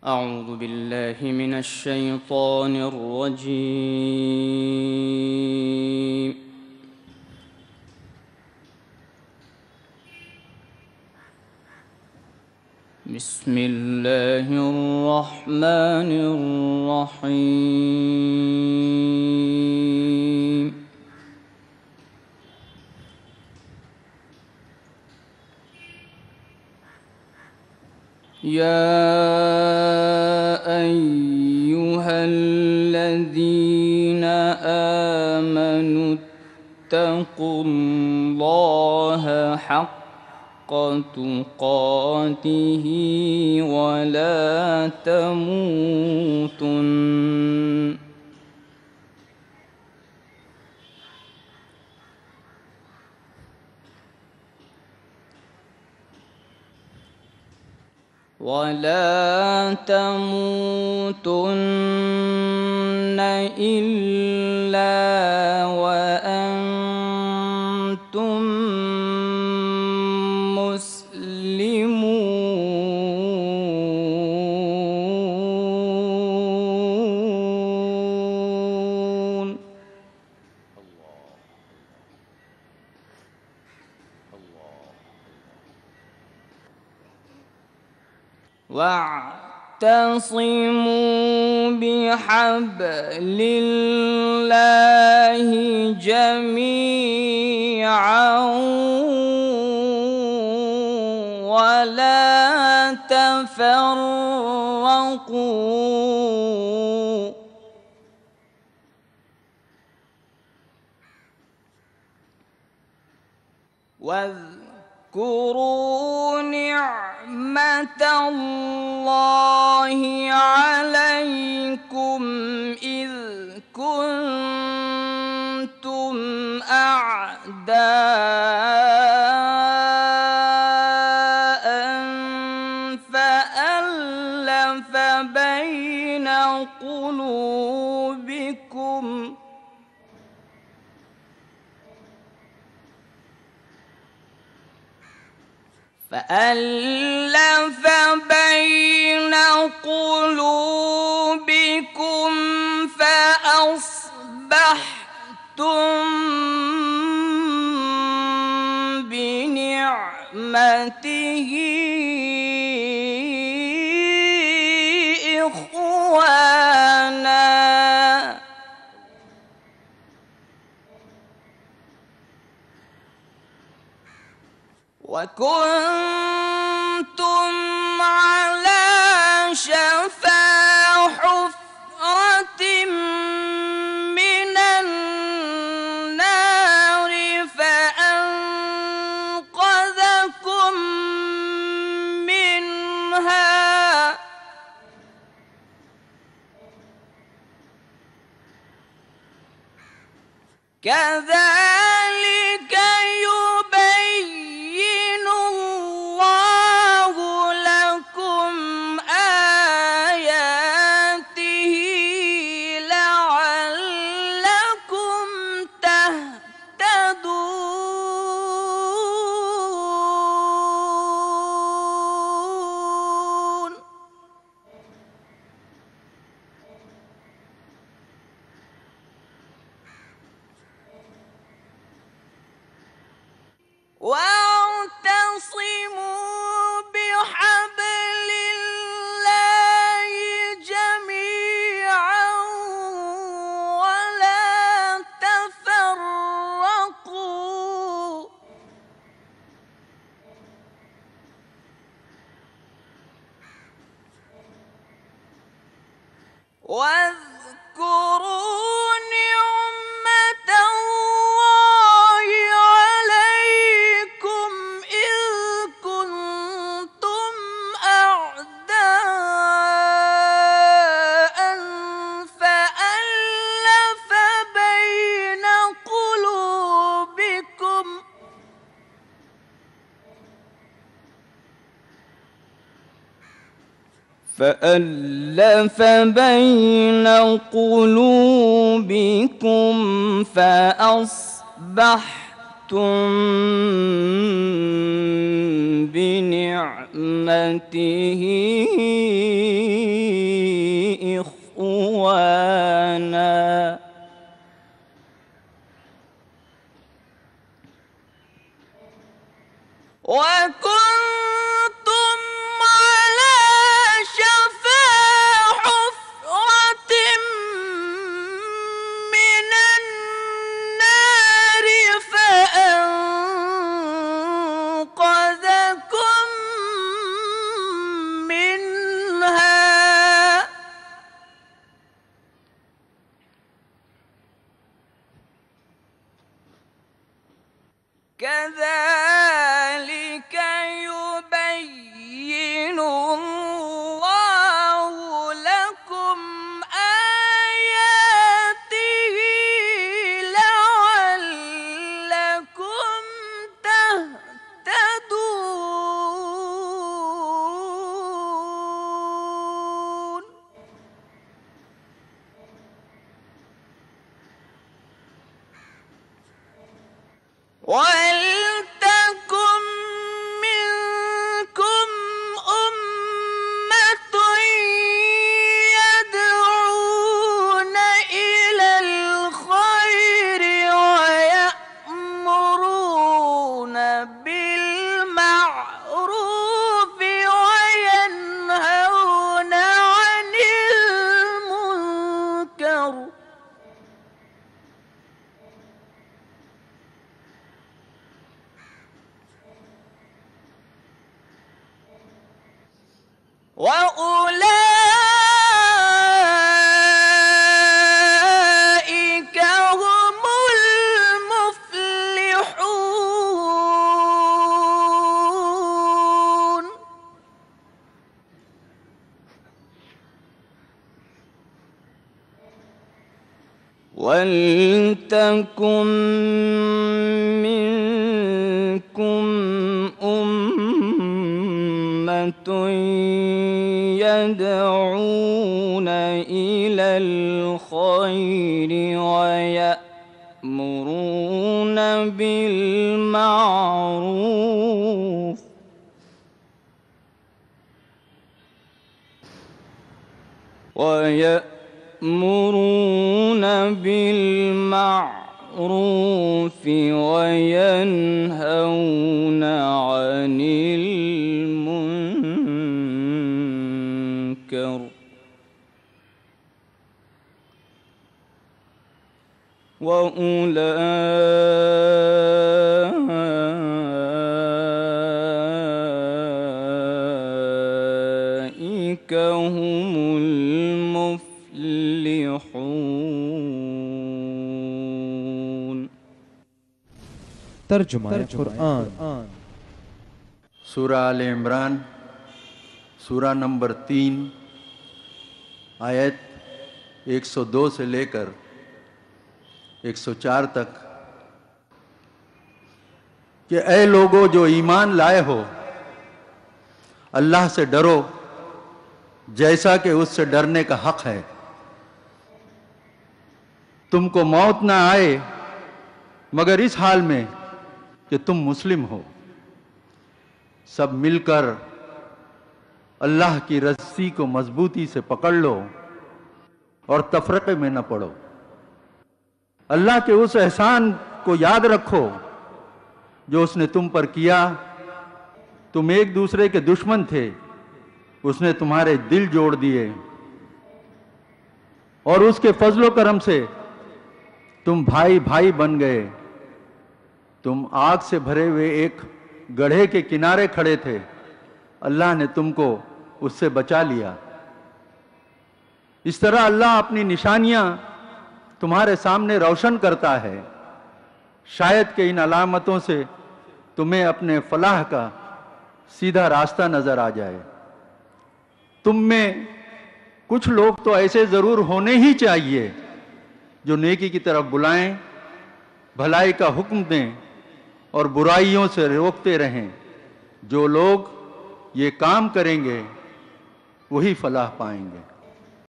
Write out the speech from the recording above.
أعوذ بالله من الشيطان الرجيم. بسم الله الرحمن الرحيم. يا أيها الذين آمنوا اتقوا الله حق تقاته ولا تموتن إلا وأنتم مسلمون. واعتصموا بحبل الله جميعا ولا تفرقوا. واذكروا نعمة الله عليكم إذ كنتم أعداء فألف بين قلوبكم فأصبحتم بنعمته إخوانا وكنتم على شفا حفرة من النار فأنقذكم منها كذلك يبين الله لكم آياته لعلكم تهتدون. واعتصموا بحبل الله جميعا ولا تفرقوا. واذكروا نعمة الله عليكم إذ كنتم أعداء فألف بين قلوبكم فأصبحتم بنعمته وَلْتَكُن مِّنكُمْ أُمَّةٌ يَدْعُونَ إِلَى الْخَيْرِ وَيَأْمُرُونَ بِالْمَعْرُوفِ وَيَنْهَوْنَ عَنِ الْمُنكَرِ وَأُولَئِكَ هُمُ الْمُفْلِحُونَ وَلْتَكُن مِّنكُمْ أُمَّةٌ يَدْعُونَ إِلَى الْخَيْرِ وَيَأْمُرُونَ بِالْمَعْرُوفِ وَيَنْهَوْنَ عَنِ الْمُنكَرِ وَأُولَئِكَ هُمُ الْمُفْلِحُونَ ترجمہ قرآن سورہ آل عمران سورہ نمبر 3 آیت 102 سے لے کر 104 تک کہ اے لوگو جو ایمان لائے ہو اللہ سے ڈرو جیسا کہ اس سے ڈرنے کا حق ہے، تم کو موت نہ آئے مگر اس حال میں کہ تم مسلم ہو، سب مل کر اللہ کی رسی کو مضبوطی سے پکڑ لو اور تفرقے میں نہ پڑو، اللہ کے اس احسان کو یاد رکھو جو اس نے تم پر کیا، تم ایک دوسرے کے دشمن تھے، اس نے تمہارے دل جوڑ دیے اور اس کے فضل و کرم سے تم بھائی بھائی بن گئے، تم آگ سے بھرے ہوئے ایک گڑھے کے کنارے کھڑے تھے، اللہ نے تم کو اس سے بچا لیا۔ اس طرح اللہ اپنی نشانیاں تمہارے سامنے روشن کرتا ہے، شاید کہ ان علامتوں سے تمہیں اپنے فلاح کا سیدھا راستہ نظر آ جائے۔ تم میں کچھ لوگ تو ایسے ضرور ہونے ہی چاہیے جو نیکی کی طرف بلائیں، بھلائی کا حکم دیں اور برائیوں سے روکتے رہیں، جو لوگ یہ کام کریں گے وہی فلاح پائیں گے۔